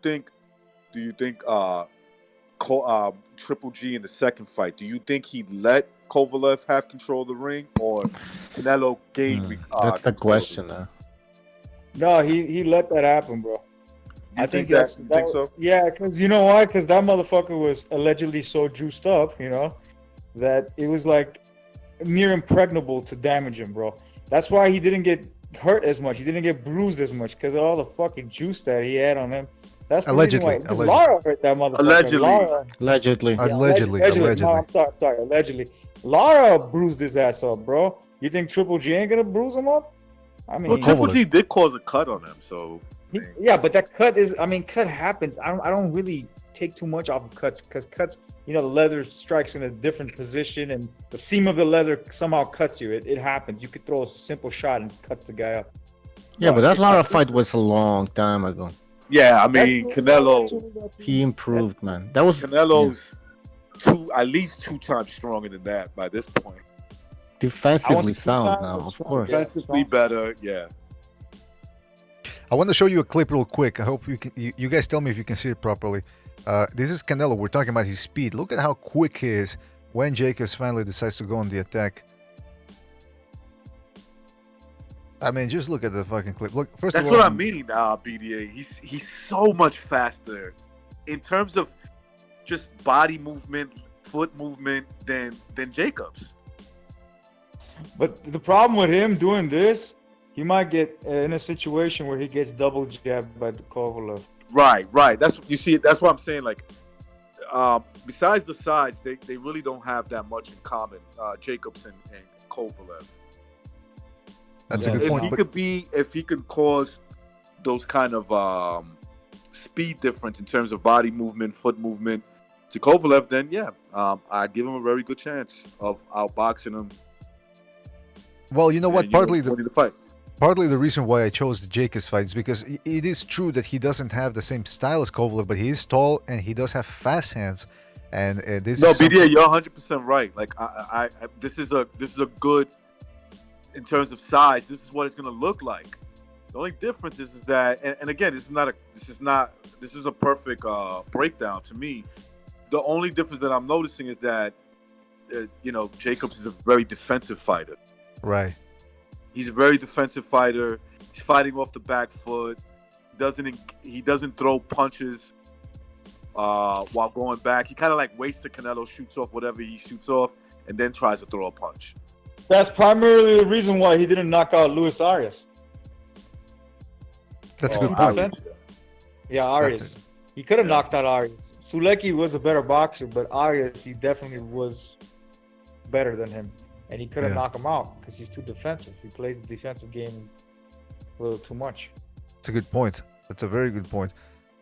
think? Do you think Triple G in the second fight? Do you think he let Kovalev have control of the ring, or Canelo gained? That's the control of the question. ring? No, he let that happen, bro. You I think think that? You think so? Yeah, because you know why? Because that motherfucker was allegedly so juiced up, that it was like near impregnable to damage him, bro. That's why he didn't get hurt as much. He didn't get bruised as much because of all the fucking juice that he had on him. That's the Allegedly, reason why. Lara hurt that motherfucker. Allegedly. Allegedly. No, I'm sorry. Allegedly. Lara bruised his ass up, bro. You think Triple G ain't gonna bruise him up? I mean, Well, Triple G did cause a cut on him, so. Yeah, but that cut cut happens. I don't really take too much off of cuts because cuts, the leather strikes in a different position and the seam of the leather somehow cuts you. It happens. You could throw a simple shot and cuts the guy up. Yeah, but that Lara fight was a long time ago. Yeah, I mean, Canelo. He improved, man. That was Canelo's at least 2 times stronger than that by this point. Defensively sound now, of course. Defensively better, yeah. I want to show you a clip real quick. I hope you guys tell me if you can see it properly. This is Canelo. We're talking about his speed. Look at how quick he is when Jacobs finally decides to go on the attack. I mean, just look at the fucking clip. Look, first That's of all, what I'm meaning now, BDA. He's so much faster in terms of just body movement, foot movement than Jacobs. But the problem with him doing this, he might get in a situation where he gets double jabbed by the Kovalev. Right. That's what I'm saying. Like, besides the size, they really don't have that much in common. Jacobs and Kovalev. That's a good point. If he could cause those kind of speed difference in terms of body movement, foot movement to Kovalev, then I give him a very good chance of outboxing him. Well, you know what? Partly the reason why I chose the Jacobs fight is because it is true that he doesn't have the same style as Kovalev, but he is tall and he does have fast hands. And BDA, you're 100% right. Like this is a good in terms of size. This is what it's going to look like. The only difference is that, and again, this is a perfect breakdown to me. The only difference that I'm noticing is that Jacobs is a very defensive fighter. Right. He's a very defensive fighter. He's fighting off the back foot. He doesn't throw punches while going back. He kind of like waits till Canelo shoots off whatever he shoots off and then tries to throw a punch. That's primarily the reason why he didn't knock out Luis Arias. That's a good point. Yeah, Arias. He could have knocked out Arias. Sulecki was a better boxer, but Arias, he definitely was better than him. And he couldn't knock him out because he's too defensive. He plays the defensive game a little too much. That's a good point. That's a very good point.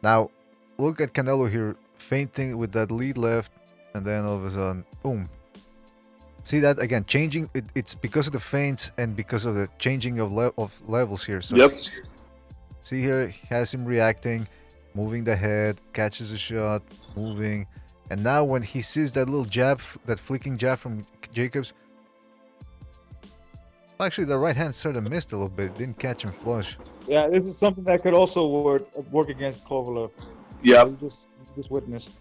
Now, look at Canelo here, feinting with that lead left, and then all of a sudden, boom. See that again, changing. It's because of the feints and because of the changing of levels here. So yep. See here, he has him reacting, moving the head, catches a shot, moving, and now when he sees that little jab, that flicking jab from Jacobs. Actually, the right hand sort of missed a little bit. Didn't catch him flush. Yeah, this is something that could also work against Kovalev. Yeah, we just witnessed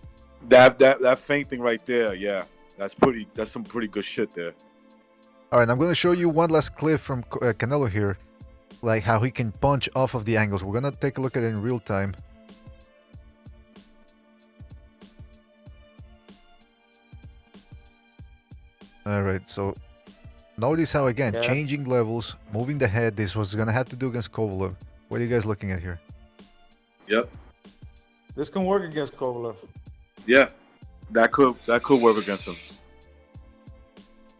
that feinting right there. Yeah, that's some pretty good shit there. All right, I'm going to show you one last clip from Canelo here, like how he can punch off of the angles. We're going to take a look at it in real time. All right, so notice how, again, changing levels, moving the head. This was going to have to do against Kovalev. What are you guys looking at here? Yep. This can work against Kovalev. Yeah, that could work against him.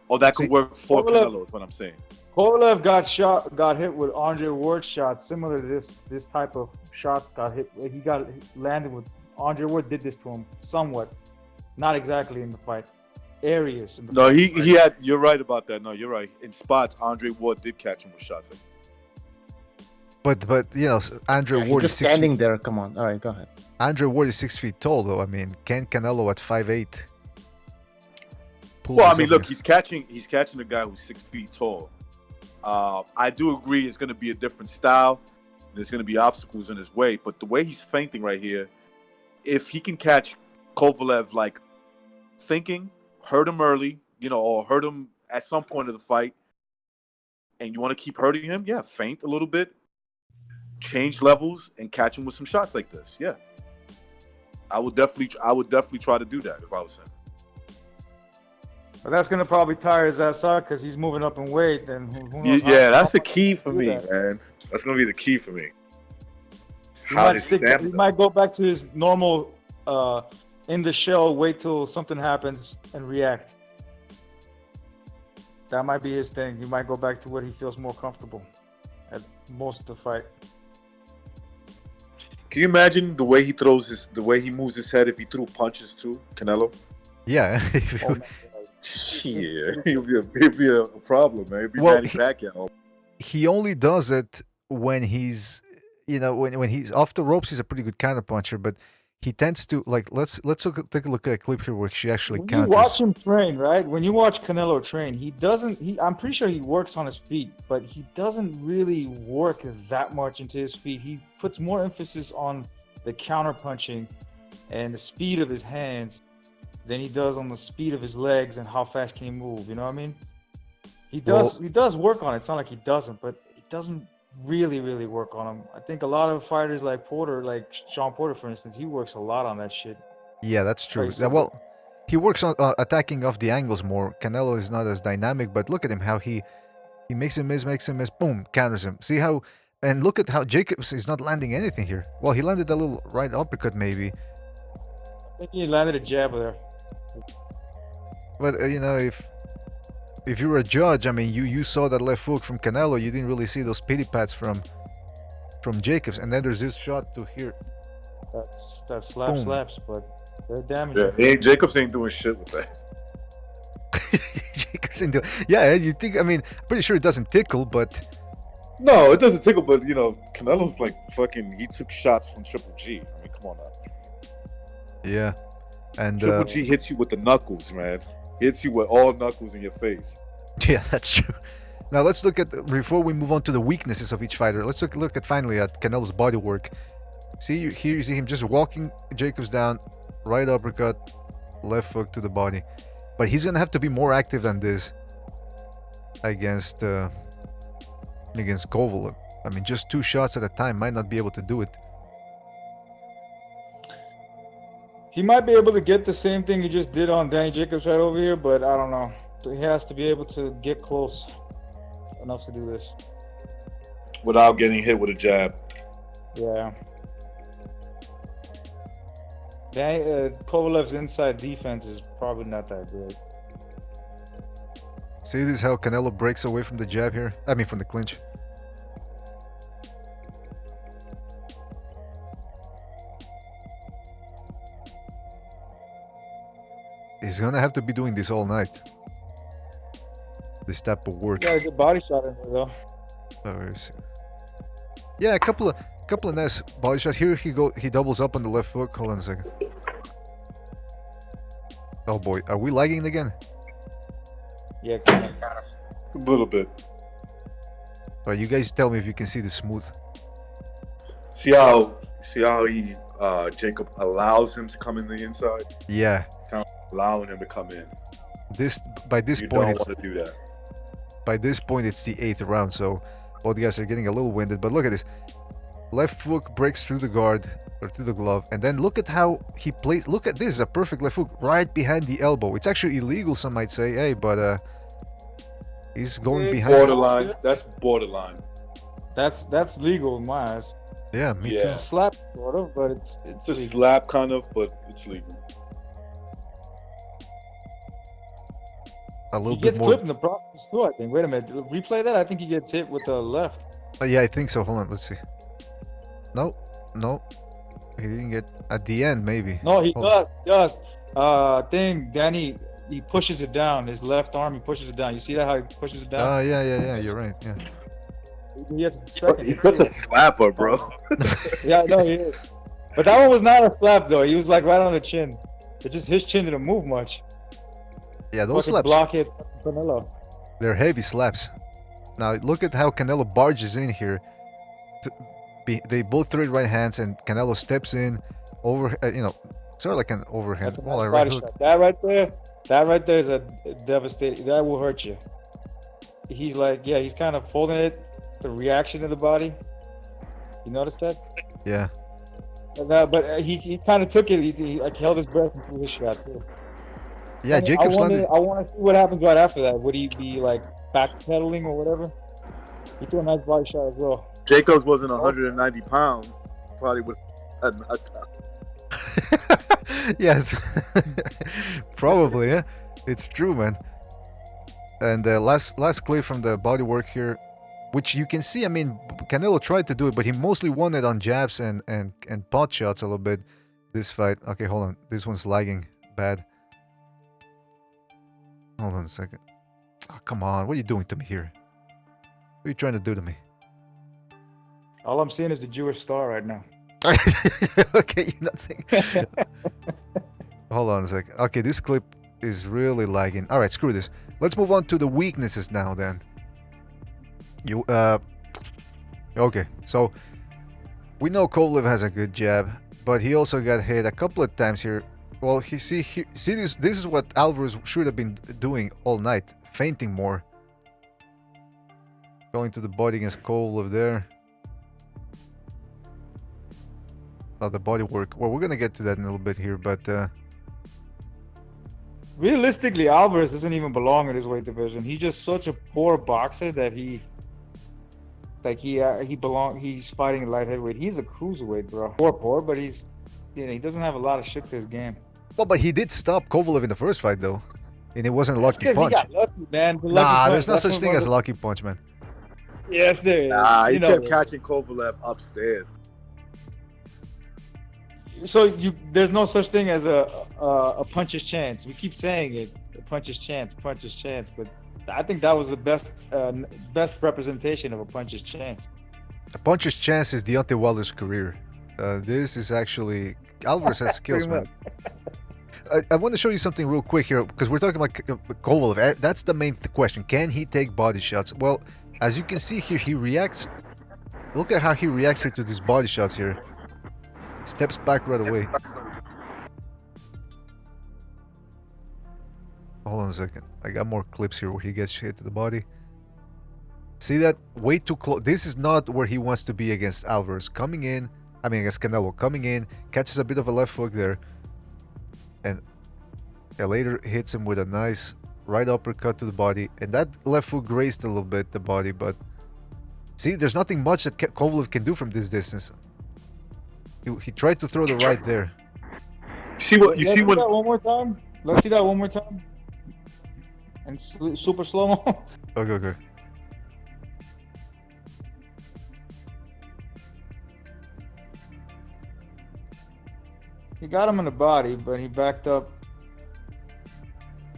Or that could work for Canelo is what I'm saying. Kovalev got hit with Andre Ward's shot, similar to this type of shots got hit. He got landed with Andre Ward did this to him somewhat, not exactly in the fight. Areas. In the no, fight. he had. You're right about that. No, you're right. In spots, Andre Ward did catch him with shots. But Andre Ward is standing there. Come on. All right, go ahead. Andre Ward is 6 feet tall, though. I mean, can Canelo at 5'8"? Well, I mean, look, he's catching a guy who's 6 feet tall. I do agree it's going to be a different style. There's going to be obstacles in his way. But the way he's feinting right here, if he can catch Kovalev like thinking, hurt him early, or hurt him at some point of the fight, and you want to keep hurting him, yeah, feint a little bit, change levels, and catch him with some shots like this. Yeah, I would definitely try to do that if I was him. But that's gonna probably tire his ass out because he's moving up in weight. And who knows that's the key for me, man. That's gonna be the key for me. He might go back to his normal in the shell, wait till something happens and react. That might be his thing. He might go back to what he feels more comfortable at most of the fight. Can you imagine the way he moves his head if he threw punches too, Canelo? Yeah. Shit, he'll be a problem, man. He'll be Manny Pacquiao. He only does it when he's, when he's off the ropes. He's a pretty good counterpuncher, but he tends to let's take a look at a clip here where she actually counters. You watch him train, right? When you watch Canelo train, I'm pretty sure he works on his feet, but he doesn't really work that much into his feet. He puts more emphasis on the counterpunching and the speed of his hands than he does on the speed of his legs and how fast can he move. You know what I mean? He does work on it. It's not like he doesn't, but it doesn't really work on him. I think a lot of fighters like Porter, like Sean Porter, for instance, he works a lot on that shit. Yeah, that's true. Well, he works on attacking off the angles more. Canelo is not as dynamic, but look at him, how he makes him miss, boom, counters him. See how, and look at how Jacobs is not landing anything here. Well, he landed a little right uppercut maybe. I think he landed a jab there. But if you were a judge, I mean, you saw that left hook from Canelo. You didn't really see those pity pats from Jacobs, and then there's this shot to here. That slaps, but they're damaging. Yeah, Jacobs ain't doing shit with that. Jacobs ain't doing. Yeah, you think? I mean, pretty sure it doesn't tickle, but. No, it doesn't tickle. But Canelo's like fucking. He took shots from Triple G. I mean, come on now. Yeah, and Triple G hits you with the knuckles, man. Hits you with all knuckles in your face. Yeah, that's true. Now let's look at, before we move on to the weaknesses of each fighter, let's look at finally at Canelo's body work. See, here you see him just walking Jacobs down, right uppercut, left hook to the body. But he's gonna have to be more active than this against Kovalev. I mean, just 2 shots at a time might not be able to do it. He might be able to get the same thing he just did on Danny Jacobs right over here, but I don't know. He has to be able to get close enough to do this without getting hit with a jab. Yeah. Kovalev's inside defense is probably not that good. See this how Canelo breaks away from the jab here? I mean, from the clinch. He's gonna have to be doing this all night. This type of work. Yeah, there's a body shot in there though. Oh, yeah, a couple of nice body shots. Here he doubles up on the left hook. Hold on a second. Oh boy, are we lagging again? Yeah, kind of. A little bit. Alright, you guys tell me if you can see the smooth. See how he Jacob allows him to come in the inside? Yeah. Kind of allowing him to come in. By this you point, don't want to do that. By this point, it's the 8th round, so both guys are getting a little winded. But look at this. Left hook breaks through the guard, or through the glove. And then look at how he plays. Look at this. A perfect left hook right behind the elbow. It's actually illegal, some might say. Hey, but he's going behind. Borderline. That's borderline. That's legal in my eyes. Yeah, me too. It's a slap, sort of, but it's a slap, kind of, but it's legal. A little he bit gets more. clipped in the process too, I think. Wait a minute. Replay that. I think he gets hit with the left. Yeah, I think so. Hold on. Let's see. No. He didn't get at the end, maybe. No, he does. Danny, he pushes it down. His left arm, he pushes it down. You see that how he pushes it down? Yeah. You're right. Yeah. He has second. He's such a slapper, bro. Yeah, no, he is. But that one was not a slap though. He was like right on the chin. It just his chin didn't move much. Yeah, those slaps. Block hit Canelo. They're heavy slaps. Now look at how Canelo barges in here. They both throw right hands, and Canelo steps in over, sort of like an overhand. That's a Well, nice a right body hook. shot. That right there is a devastating. That will hurt you. He's like, yeah, he's kind of folding it. The reaction of the body. You notice that? Yeah. But he kind of took it. He like held his breath and threw his shot too. Yeah, And Jacobs landed. I want to see what happens right after that. Would he be like backpedaling or whatever? He threw a nice body shot as well. Jacobs wasn't 190 pounds. Probably would have knocked out. Yes, probably. Yeah, it's true, man. And last clip from the body work here, which you can see. I mean, Canelo tried to do it, but he mostly won it on jabs and pot shots a little bit. This fight. Okay, hold on. This one's lagging bad. Hold on a second. Oh, come on. What are you doing to me here? What are you trying to do to me? All I'm seeing is the Jewish star right now. Okay, you're not saying. Hold on a second. Okay, this clip is really lagging. All right, screw this. Let's move on to the weaknesses now. Then okay. So we know Kovalev has a good jab, but he also got hit a couple of times here. Well, see this. This is what Alvarez should have been doing all night, feinting more. Going to the body against Kovalev there. The body work. Well, we're gonna get to that in a little bit here, but Realistically, Alvarez doesn't even belong in his weight division. He's just such a poor boxer that he's fighting at light heavyweight. He's a cruiserweight, bro. Poor, but he doesn't have a lot of shit to his game. well, but he did stop Kovalev in the first fight though, and it wasn't a lucky He punch. got lucky, man. The lucky Nah, punch, there's no that's such what thing as a mother- lucky punch, man. Yes, there is. Nah, he You know kept it. catching Kovalev upstairs. So there's no such thing as a puncher's chance. We keep saying it, a puncher's chance, but I think that was the best representation of a puncher's chance. A puncher's chance is Deontay Wilder's career. This is actually Alvarez has skills, man. I want to show you something real quick here because we're talking about Kovalev. That's the main question. Can he take body shots? Well, as you can see here, he reacts. Look at how he reacts here to these body shots here. Steps back right away. Hold on a second. I got more clips here where he gets hit to the body. See that? Way too close. This is not where he wants to be against Alvarez. Coming in, against Canelo. Coming in, catches a bit of a left hook there. And later hits him with a nice right uppercut to the body. And that left hook grazed a little bit the body, but see, there's nothing much that Kovalev can do from this distance. He tried to throw the right there. Let's see that one more time. Let's see that one more time. And super slow mo. Okay. He got him in the body, but he backed up.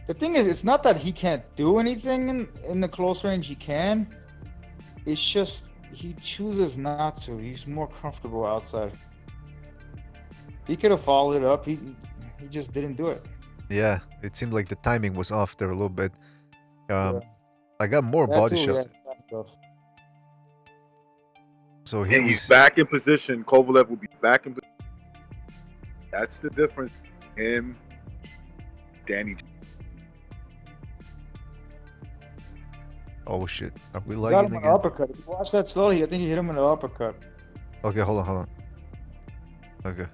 The thing is, it's not that he can't do anything in the close range. He can. It's just he chooses not to. He's more comfortable outside. He could have followed it up. He just didn't do it. Yeah, it seemed like the timing was off there a little bit. Yeah. I got more That body too, shots. yeah, that stuff. So here And we he's see. back in position. Kovalev will be back in position. That's the difference. Him, Danny. Oh shit, are we He got lagging him an again? uppercut. If you watch that slowly, I think he hit him in the uppercut. Okay, hold on. Okay.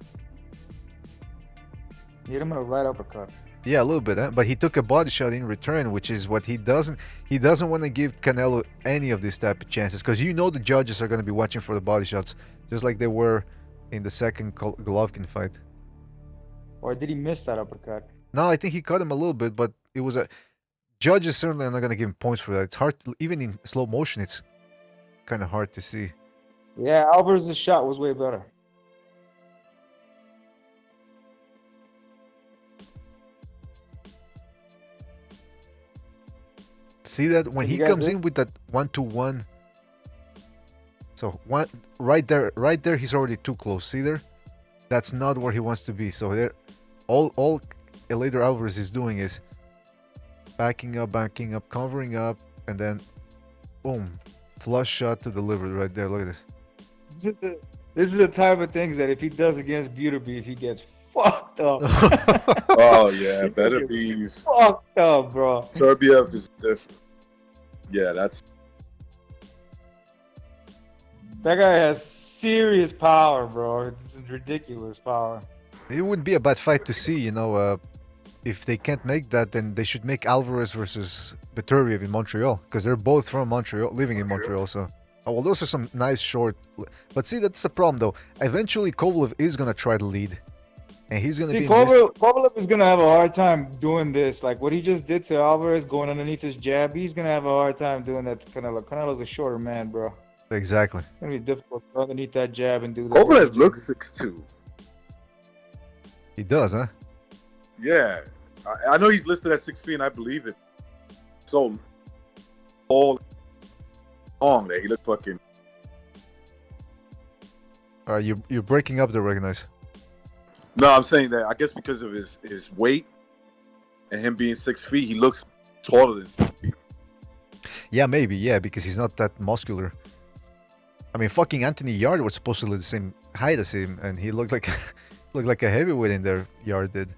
He hit him in a right uppercut. Yeah, a little bit, but he took a body shot in return, which is what he doesn't want to give Canelo any of these type of chances, because the judges are going to be watching for the body shots, just like they were in the second Golovkin fight. Or did he miss that uppercut? No, I think he cut him a little bit, but it was judges certainly are not going to give him points for that. It's hard, even in slow motion, it's kind of hard to see. Yeah, Alvarez's shot was way better. See that when Did he you guys comes do? in with that 1-2-1. So one right there, he's already too close. See there? That's not where he wants to be. So there, all Eleider Alvarez is doing is backing up, covering up, and then boom, flush shot to the liver right there. Look at this. This is the type of things that if he does against Beterbiev, he gets fucked up. Oh yeah, He better gets be. fucked up, bro. Serbiev is different. Yeah, that's. That guy has serious power, bro. It's ridiculous power. It wouldn't be a bad fight to see, you know. If they can't make that, then they should make Alvarez versus Beterbiev in Montreal, because they're both from Montreal, living in Montreal. So, oh, well, those are some nice short. But see, that's the problem, though. Eventually, Kovalev is gonna try to lead, and he's gonna See, be. In this... Kovalev is gonna have a hard time doing this. Like what he just did to Alvarez, going underneath his jab. He's gonna have a hard time doing that to Canelo. Canelo's a shorter man, bro. Exactly. It's gonna be difficult to go underneath that jab and do that. Kovalev looks 6'2". He does, huh? Yeah, I know he's listed at 6 feet, and I believe it. So all long there, he looked fucking. You're breaking up there, recognize. No, I'm saying that I guess because of his weight and him being 6 feet, he looks taller than 6 feet. Yeah, maybe, yeah, because he's not that muscular. I mean, fucking Anthony Yard was supposedly the same height as him, and he looked like looked like a heavyweight in there. Yard did.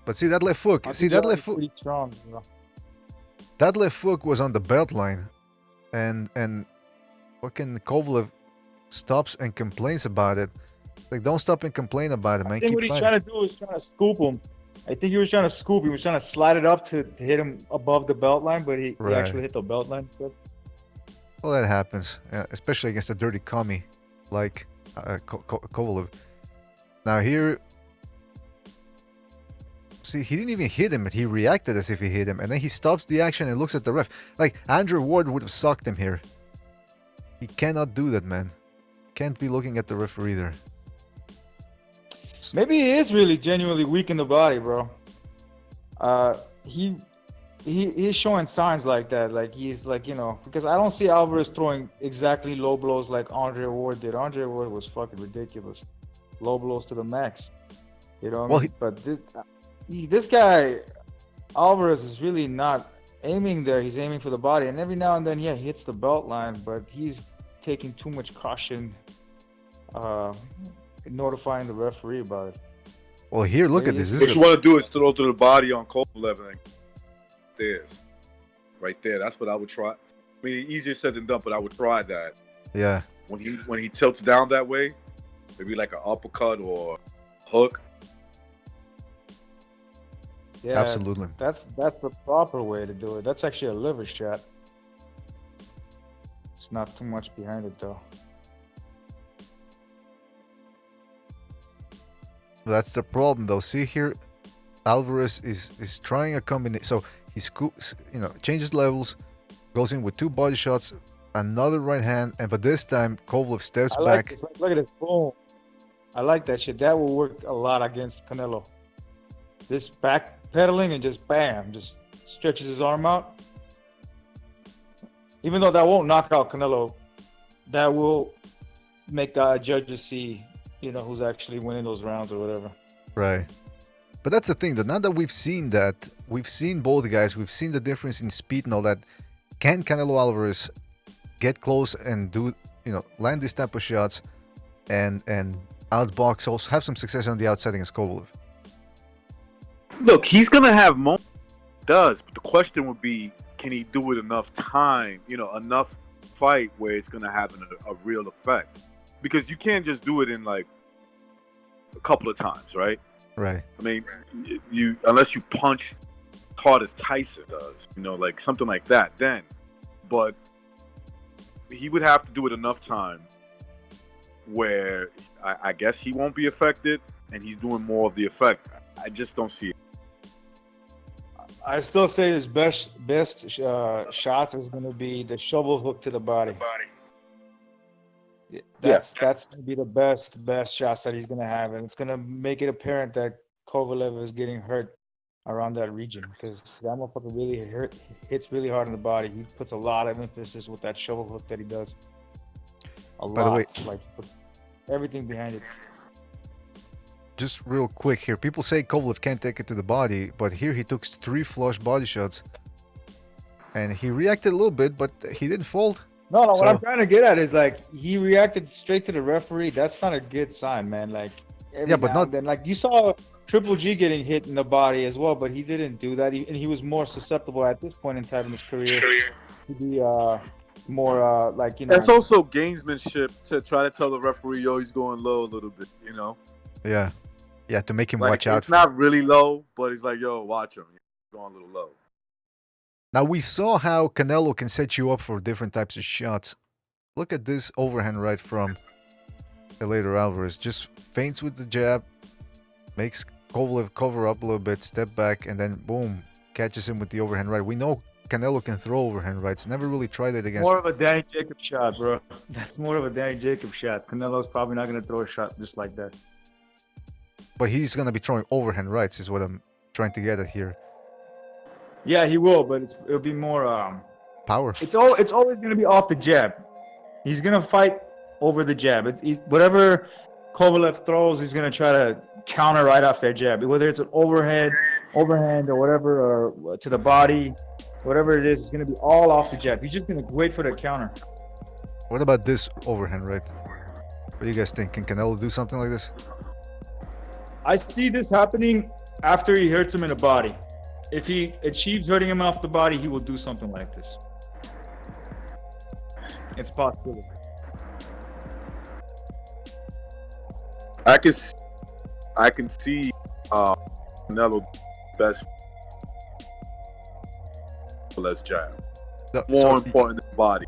But see that left hook. See that left hook. Pretty strong, bro. That left hook was on the belt line, and fucking Kovalev stops and complains about it. Like, don't stop and complain about it, man. I think what he's trying to do is trying to scoop him. I think he was trying to scoop. He was trying to slide it up to hit him above the belt line, but he actually hit the belt line. Well, that happens, especially against a dirty commie like Kovalev. Now here, see, he didn't even hit him, but he reacted as if he hit him, and then he stops the action and looks at the ref. Like, Andrew Ward would have sucked him here. He cannot do that, man. Can't be looking at the referee there. Maybe he is really genuinely weak in the body, bro. He's showing signs like that. Like he's like, you know, because I don't see Alvarez throwing exactly low blows like Andre Ward did. Andre Ward was fucking ridiculous. Low blows to the max. You know what I mean? But this guy, Alvarez, is really not aiming there. He's aiming for the body. And every now and then, yeah, he hits the belt line, but he's taking too much caution, notifying the referee about it. Well, here, look at this. What you want to do is throw to the body on Kovalev and there's right there. That's what I would try. I mean, easier said than done, but I would try that. Yeah. When he tilts down that way, maybe like an uppercut or hook. Yeah, absolutely. That's the proper way to do it. That's actually a liver shot. It's not too much behind it though. That's the problem though. See here, Alvarez is trying a combination. So he scoops, you know, changes levels, goes in with two body shots, another right hand, but this time Kovalev steps back. Look at this, boom! I like that shit. That will work a lot against Canelo. This back pedaling and just bam, just stretches his arm out. Even though that won't knock out Canelo, that will make the judges see, you know, who's actually winning those rounds or whatever. Right. But that's the thing, that now that we've seen both guys, we've seen the difference in speed and all that. Can Canelo Alvarez get close and do, you know, land these type of shots and outbox, also have some success on the outside against Kovalev? Look, he's gonna have moments. Does, but the question would be, can he do it enough time? You know, enough fight where it's gonna have a real effect? Because you can't just do it in like a couple of times, right? Right. I mean, you unless you punch hard as Tyson does, you know, like something like that, then. But he would have to do it enough time where I guess he won't be affected, and he's doing more of the effect. I just don't see it. I still say his best shots is going to be the shovel hook to the body. That's going to be the best shots that he's going to have, and it's going to make it apparent that Kovalev is getting hurt around that region, because that motherfucker really hits really hard in the body. He puts a lot of emphasis with that shovel hook that he does. By the way, like he puts everything behind it. Just real quick here, people say Kovalev can't take it to the body, but here he took 3 flush body shots, and he reacted a little bit, but he didn't fold. No, what So- I'm trying to get at is like he reacted straight to the referee. That's not a good sign, man. Like every Yeah, but now not- and then, like you saw Triple G getting hit in the body as well, but he didn't do that, and he was more susceptible at this point in time in his career to be more like It's also gamesmanship to try to tell the referee, yo, he's going low a little bit, you know? Yeah. Yeah, to make him Like, watch out. it's not really low, but he's like, yo, watch him. He's going a little low. Now, we saw how Canelo can set you up for different types of shots. Look at this overhand right from Eleider Alvarez. Just feints with the jab, makes Kovalev cover up a little bit, step back, and then boom, catches him with the overhand right. We know Canelo can throw overhand rights. Never really tried it against... more of a Danny Jacobs shot, bro. That's more of a Danny Jacobs shot. Canelo's probably not gonna throw a shot just like that. But he's going to be throwing overhand rights is what I'm trying to get at here. Yeah, he will, but it'll be more Power. It's always gonna be off the jab. He's gonna fight over the jab. Whatever Kovalev throws, he's gonna try to counter right off that jab. Whether it's an overhand, or whatever, or to the body, whatever it is, it's gonna be all off the jab. He's just gonna wait for the counter. What about this overhand right? What do you guys think? Can Canelo do something like this? I see this happening after he hurts him in the body. If he achieves hurting him off the body, he will do something like this. It's possible. I can see Canelo best less jab. No, More so important than body.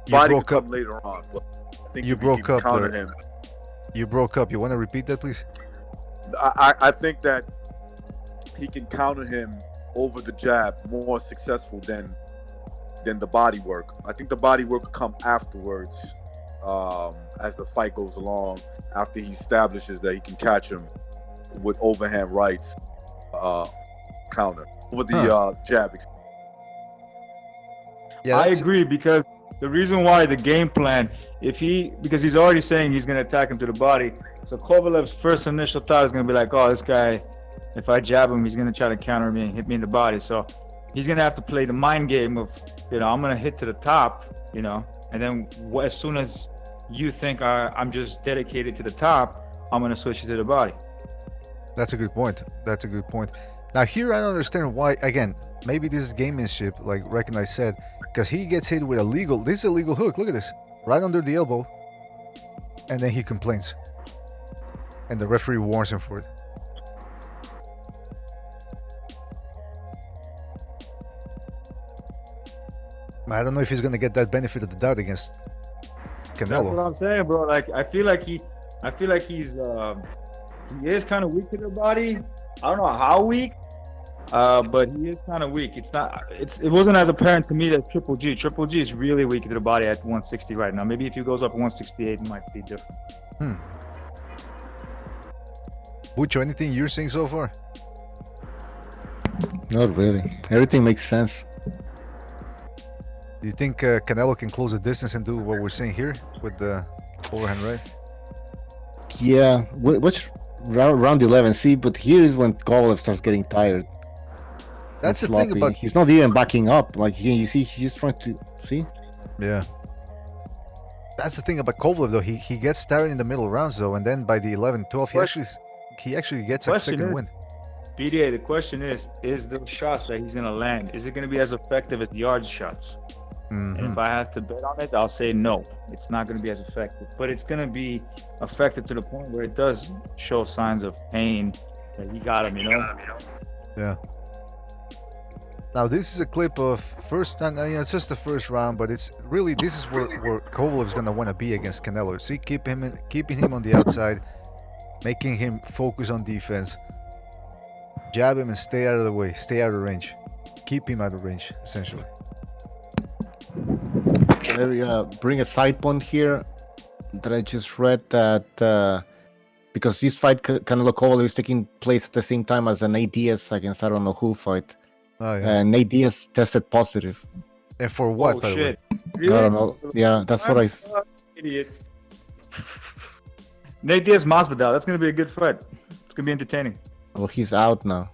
you Body broke can up. come later on, but I think You if broke can up counter there. him. You broke up. You want to repeat that, please? I think that he can counter him over the jab more successful than the body work. I think the body work will come afterwards, as the fight goes along, after he establishes that he can catch him with overhand rights counter over the jab. Yeah, I that's- agree, because the reason why the game plan, because he's already saying he's going to attack him to the body. So Kovalev's first initial thought is going to be like, oh, this guy, if I jab him, he's going to try to counter me and hit me in the body. So he's going to have to play the mind game of, I'm going to hit to the top, and then as soon as you think I'm just dedicated to the top, I'm going to switch it to the body. That's a good point. That's a good point. Now here I don't understand why, again, maybe this is gamemanship, like Recognize said, because he gets hit with this is a legal hook, look at this, right under the elbow, and then he complains. And the referee warns him for it. I don't know if he's going to get that benefit of the doubt against That's what Canelo. I'm saying, bro. Like, I feel like he's he is kind of weak to the body. I don't know how weak, but he is kind of weak. It wasn't as apparent to me that Triple G is really weak to the body at 160 right now. Maybe if he goes up 168, it might be different. Bucho, anything you're seeing so far? Not really. Everything makes sense. Do you think Canelo can close the distance and do what we're seeing here with the overhand right? Yeah. Which round 11? See, but here is when Kovalev starts getting tired. That's the Sloppy. thing about... He's not even backing up. Like you see, he's just trying to see. Yeah. That's the thing about Kovalev, though. He gets tired in the middle rounds, though, and then by the 11-12, he actually gets a second win. BDA, the question is the shots that he's gonna land, is it gonna be as effective as yard shots? And if I have to bet on it, I'll say no. It's not gonna be as effective, but it's gonna be effective to the point where it does show signs of pain that he got him, Yeah. Now this is a clip of first, and it's just the first round, but it's really, this is where Kovalev's gonna want to be against Canelo. See, keeping him on the outside, making him focus on defense, jab him and stay out of the way, stay out of range, keep him out of range, essentially. Maybe bring a side point here that I just read that because this fight Canelo Kovalev is taking place at the same time as an ADS against I don't know who fight. Oh yeah. And ADS tested positive. And for what, Oh by the way? shit! I don't know. Yeah, that's what I. Idiot. Nate Diaz Masvidal. That's gonna be a good fight. It's gonna be entertaining. Well, he's out now.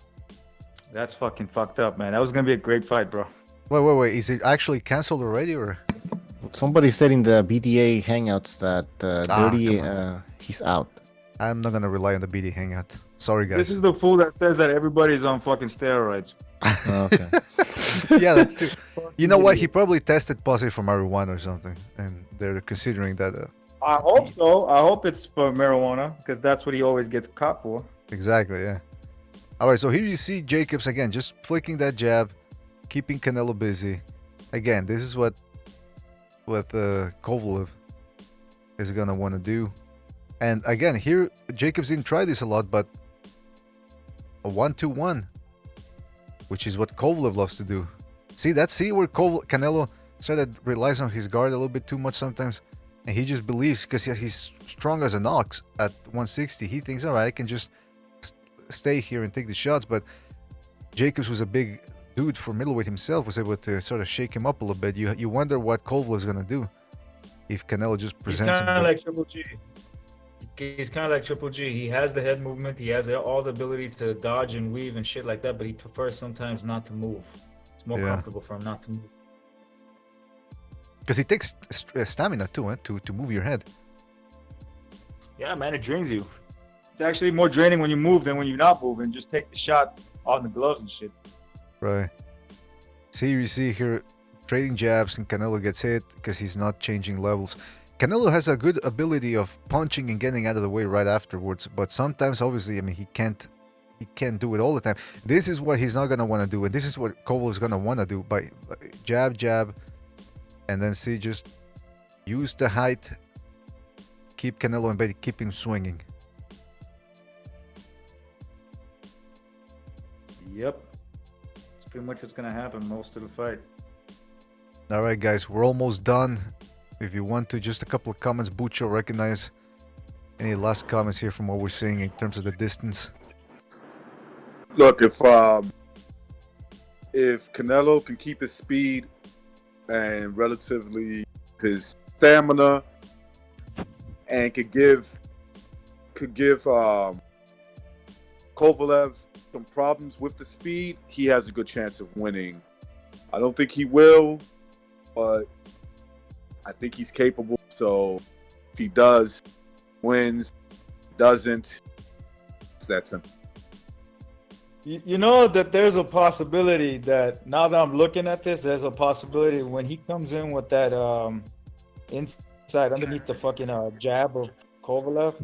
That's fucking fucked up, man. That was gonna be a great fight, bro. Wait. Is it actually canceled already, or? Somebody said in the BDA Hangouts that Dirty, come he's out. I'm not gonna rely on the BD hangout. Sorry, guys. This is the fool that says that everybody's on fucking steroids. Okay. Yeah, that's true. You know what? He probably tested positive for marijuana or something, and they're considering that. I hope so. I hope it's for marijuana because that's what he always gets caught for. Exactly, yeah. All right, so here you see Jacobs again, just flicking that jab, keeping Canelo busy. Again, this is what Kovalev is gonna want to do. And again, here Jacobs didn't try this a lot, but a 1-2-1, which is what Kovalev loves to do. See where Canelo started relies on his guard a little bit too much sometimes, and he just believes because he's strong as an ox at 160. He thinks, all right, I can just stay here and take the shots. But Jacobs was a big dude for middleweight himself, was able to sort of shake him up a little bit. You wonder what Kovalev is gonna do if Canelo just presents him. He's kind of like Triple G. He's kind of like Triple G. He has the head movement. He has all the ability to dodge and weave and shit like that, but he prefers sometimes not to move. It's more comfortable for him not to move. Because it takes stamina too, to move your head. Yeah, man, it drains you. It's actually more draining when you move than when you're not moving. Just take the shot on the gloves and shit. Right. See, you see here, trading jabs, and Canelo gets hit because he's not changing levels. Canelo has a good ability of punching and getting out of the way right afterwards, but sometimes, obviously, I mean, he can't do it all the time. This is what he's not gonna want to do, and this is what Kovalev's gonna want to do: by jab, and then see, just use the height, keep Canelo in bed, keep him swinging. Yep, that's pretty much what's gonna happen most of the fight. All right, guys, we're almost done. If you want to, just a couple of comments. Bucho, recognize any last comments here from what we're seeing in terms of the distance? Look, if Canelo can keep his speed and relatively his stamina, and could give Kovalev some problems with the speed, he has a good chance of winning. I don't think he will, but I think he's capable. So if he does, wins. Doesn't, it's that simple. You know that there's a possibility that now that I'm looking at this, there's a possibility when he comes in with that inside underneath the fucking jab of Kovalev,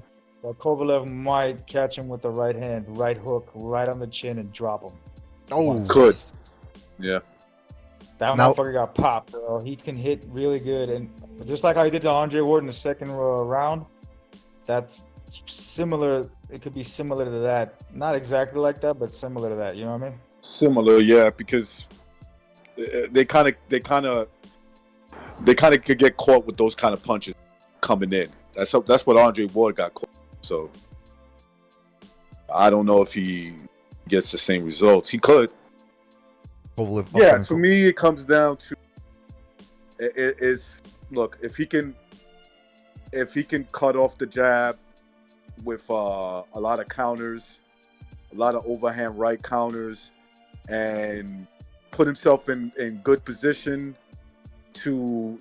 that Kovalev might catch him with the right hand, right hook, right on the chin and drop him. Oh, could. Yeah. That motherfucker got popped, bro. He can hit really good. And just like how he did to Andre Ward in the second round, that's similar. It could be similar to that. Not exactly like that, but similar to that. You know what I mean? Similar, yeah, because they kind of could get caught with those kind of punches coming in. That's what Andre Ward got caught. So I don't know if he gets the same results. He could. Yeah, to me, it comes down to look, if he can cut off the jab with a lot of counters, a lot of overhand right counters, and put himself in good position to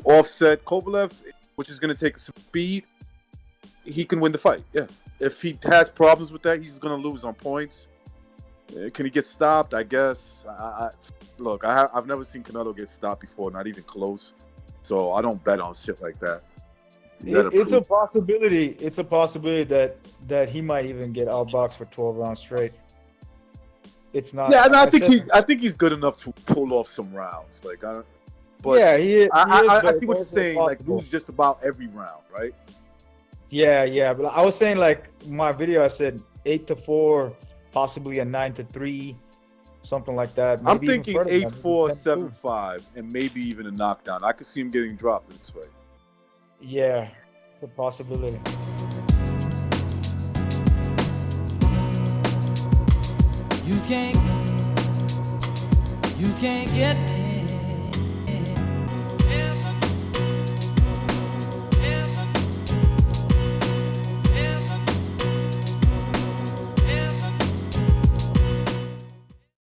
offset Kovalev, which is going to take some speed, he can win the fight. Yeah, if he has problems with that, he's going to lose on points. Can he get stopped? I guess. I've never seen Canelo get stopped before, not even close. So I don't bet on shit like that. It's a possibility. It's a possibility that he might even get outboxed for 12 rounds straight. It's not. Yeah, and I think he's good enough to pull off some rounds. He is. I see what you're saying. Possible. Like lose just about every round, right? Yeah. But I was saying, like my video, I said 8-4. Possibly a 9-3, something like that. Maybe I'm thinking 8-4, 7-5, and maybe even a knockdown. I could see him getting dropped in this way. Yeah, it's a possibility. You can't get